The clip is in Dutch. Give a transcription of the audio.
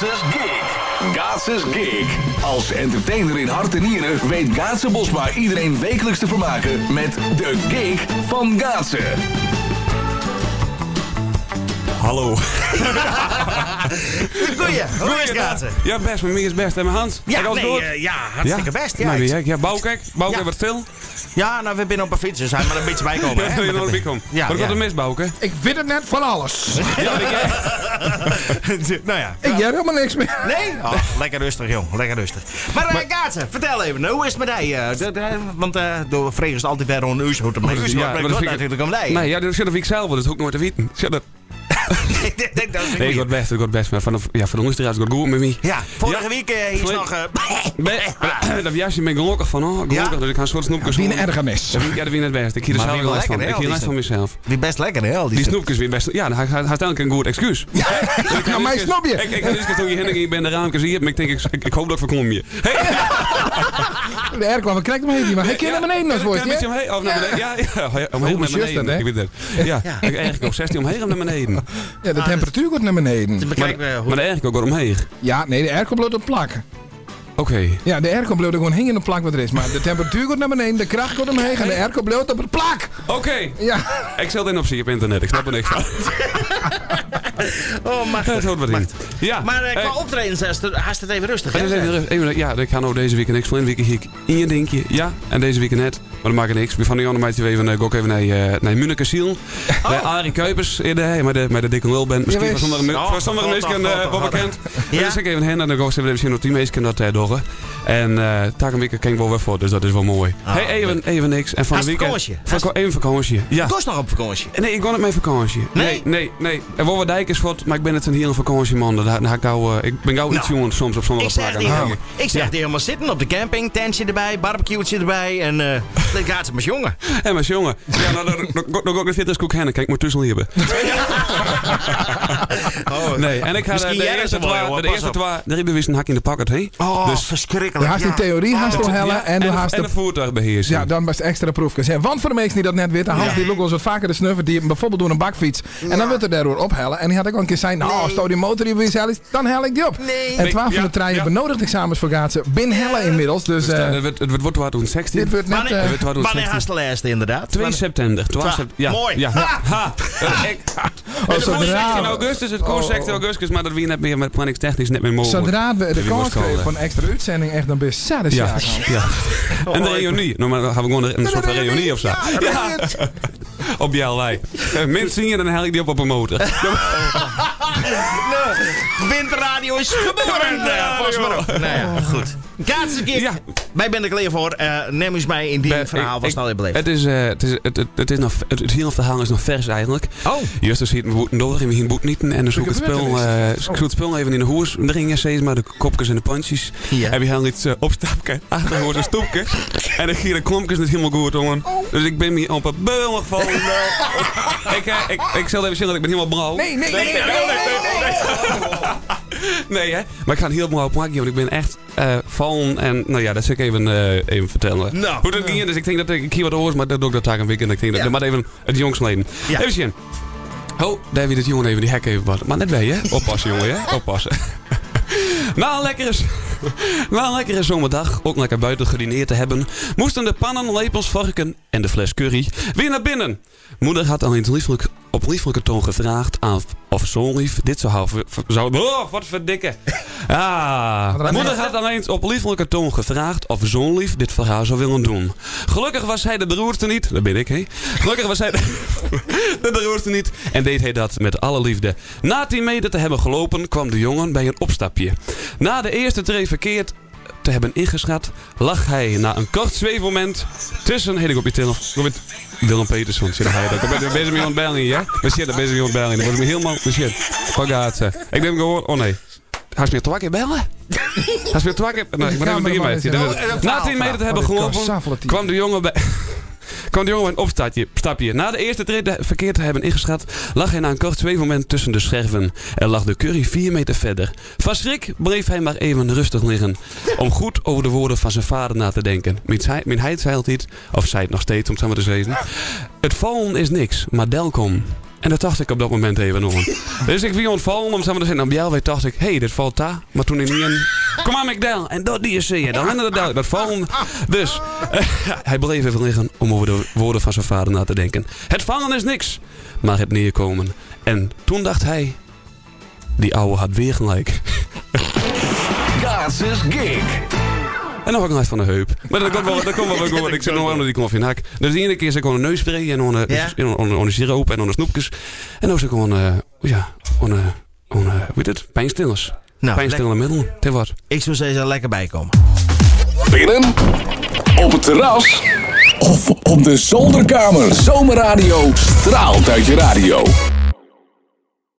Gaatsers Gig. Gaatsers Gig. Als entertainer in hart en nieren weet Gaatse Bosma iedereen wekelijks te vermaken met de Gig van Gaatse. Hallo. Goeie, hoe is het Gaatse? Ja, best, met mij is best. En mijn Hans? Ja, hartstikke best. Ja, Ja, Boukek wat stil. Ja, nou, we zijn op een fiets, dus hij maar een beetje bijkomen. Wil je nog een beetje komen? Wat gaat er mis, Bouke? Ik weet het net van alles. Ja, Nou ja. Ik heb helemaal niks meer. Nee? Oh, lekker rustig, jong. Lekker rustig. Maar Gaatse, vertel even, hoe is het met hij? Want door vregen is het altijd weer rond een uur. Hoe het met u Ja, maar dat ik vind ik- natuurlijk om lei. Nee, ja, dat zit er ik zelf, dat is ook nooit te weten. Zit dat? Nee, ik word best. Maar van de luisteraars gaat goed met mij. Ja, vorige week is nog... Dat jasje ben ik gelukkig van, hoor. Gelukkig, dus ik ga een soort snoepjes... Wie een ergernis. Ja, dat vind het best. Ik hier er Maar zelf wie wel wel van. lekker, Ik hè, hier al les die van mezelf. Wie best lekker, hè? Al Die snoepjes weer best... Ja, dan had eigenlijk een goed excuus. Nou, mijn snopje. Ik toen je heen ben de raampjes hier, maar ik denk, ik hoop dat ik verkom je. De air kwam, we krijgen hem heen, maar hij keert naar beneden als woord. Een beetje omheen, of naar beneden. Ja, omheen naar beneden. Ik weet het. Ja, ik eigenlijk ook 16 omheen naar beneden. Ja, de temperatuur gaat naar beneden. Maar de eigenlijk ook omheen. Ja, nee, de air komt bloot op plak. Oké. Ja, de air komt bloot gewoon hingen op plak wat er is. Maar de temperatuur gaat naar beneden, de kracht gaat omheen en de air komt bloot op het plak. Oké. Ja. Ik zet in optie op internet, ik snap er niks van. Oh, machtig. Het houdt wat in. Ja. Maar qua optreden haast het even rustig, Het is hè? even, ja, ik ga nou deze week niks. Vorige week ging ik in je dinkje. Ja, en deze week net. Maar dat maakt niks. Van de andere meidje even, ga ik even naar Munich-Siel. Bij Arie Kuipers, met de dikke lulband. Misschien voor sommige mensen wel bekend. Dus ik even heen en dan ga ik even misschien nog 10 mensen dat door. En taak een week kan ik wel weer voor, dus dat is wel mooi. Hey, even niks. En van de weekend. Even vakantie. Ja. Kost nog op vakantie? Nee, ik ga niet mee vakantie. Nee. Er wordt wat dijkers wat, maar ik ben het een hele vakantieman. Ik ben gauw iets jongen soms op zondag plakken. Ik zeg die helemaal zitten op de camping, tentje erbij, barbecue'tje erbij en dan gaat ze met jongen. En met jongen. Ja, nou, dan ga ik de fitnesskoek heen en kijk maar tussen hebben. Nee, en ik ga de eerste twee, daar hebben we een hak in de pakket heen. Oh, dus verschrikkelijk. Je haast in theorie haast al hellen en de voertuigbeheersing. Ja, dan best extra proefjes. Ja, want voor de mensen die dat net weten, Hans die loopt wel wat vaker de snuffer die bijvoorbeeld door een bakfiets. En dan wordt er daardoor ophellen. En die had ik al een keer zei, nou, als die motor hier weer is, dan hel ik die op. Nee. En 12 van de treinen benodigd examens voor Gaatse binnen hellen inmiddels. Dus het wordt wat doen 16. dit wordt net... Wanneer haast de laatste inderdaad? 2 september. Ja. Mooi. Ja. Ha. Het was 16 augustus, het kost 16 augustus, maar dat we net meer met planningstechnisch net meer mogelijk. Zodra we de kans kregen van een extra uitzending, echt dan ben je sadder ja. En de reunie. Nou, maar dan gaan we gewoon een soort van reunie of zo. Ja. Op jouw lijn. Mensen zingen, dan hel ik die op een motor. Winterradio is geboren. Pas maar op. Nou ja, goed. Gaatse Gig. Wij ben er klaar voor. Neem eens mij in die verhaal wat al je beleefd. Het hele verhaal is nog vers eigenlijk. Oh. Justus ziet mijn boeten door en we gaan boeten niet. En dan zoek het spul even in de hoes dringen steeds maar de kopjes en de pandjes. Ja. En we gaan iets opstappen achterhoor een stoepje. En dan gieren de klompjes niet helemaal goed jongen. Dus ik ben hier op een beul gevallen. Ik zal even zeggen dat ik ben helemaal blauw. Nee, hè? Maar ik ga het heel blauw plakken, want ik ben echt vallen. En nou ja, dat zal ik even vertellen. Nou. Hoe dat ging, dus ik denk dat ik hier wat hoor, maar dat doe ik dat taak een week. En ik denk dat maar even het jongsleden. Ja. Even zien. Oh, daar heb je dit jongen even die hek even wat. Maar net bij je, oppassen jongen, hè? Oppassen. Na een lekkere zomerdag, ook lekker buiten gedineerd te hebben, moesten de pannen, lepels, varken en de fles curry weer naar binnen. Moeder had alleen op lieflijke toon gevraagd of zoonlief dit zou houden. Wat verdikke. Moeder had alleen op lieflijke toon gevraagd of zoonlief dit voor haar zou willen doen. Gelukkig was hij de beroerte niet. Dat ben ik, hè? Gelukkig was hij de beroerte niet en deed hij dat met alle liefde. Na 10 meter te hebben gelopen kwam de jongen bij een opstapje. Na de eerste tree verkeerd te hebben ingeschat, lag hij na een kort zweefmoment tussen... Heet ik op je telefoon... Willem Petersson, zit hij dat. Ik ben bezig met Belling, ja? We zitten bezig met Belling. Dan wordt me helemaal... Shit. Pagaat ze. Ik denk gewoon... Oh nee. Hij is meer 2 keer bellen? Hij is meer 2 keer... Nee, ik moet even beginnen. Na 10 meter te hebben gelopen, kwam de jongen bij... kwam de jongen bij een opstapje. Na de eerste tree verkeerd te hebben ingeschat, lag hij na een kort zweefmoment tussen de scherven. Er lag de curry 4 meter verder. Van schrik bleef hij maar even rustig liggen, om goed over de woorden van zijn vader na te denken. Mijn heid zeilt niet, of zei het nog steeds, om het zo maar te zeggen. Het vallen is niks, maar delkom. En dat dacht ik op dat moment even nog. Dus ik wie ontvallen om samen te zeggen, nou, dacht ik, hey, dit valt daar. Maar toen in die een, kom aan McDell. En dat die is je dan. En dat vallen. Dus hij bleef even liggen om over de woorden van zijn vader na te denken. Het vallen is niks, maar het neerkomen. En toen dacht hij, die ouwe had weer gelijk. Gazes Gig. En dan had ik nog van de heup. Maar dat komt wel goed. Ik zit nog onder die koffie in hak. Dus de ene keer is ik gewoon een neusspray en onder siroop en onder snoepjes. En dan is ik gewoon, pijnstillers. Nou, pijnstillende middelen. Ten wat. Ik zou zeggen, lekker bijkomen. Binnen, op het terras of op de zolderkamer. Zomerradio straalt uit je radio.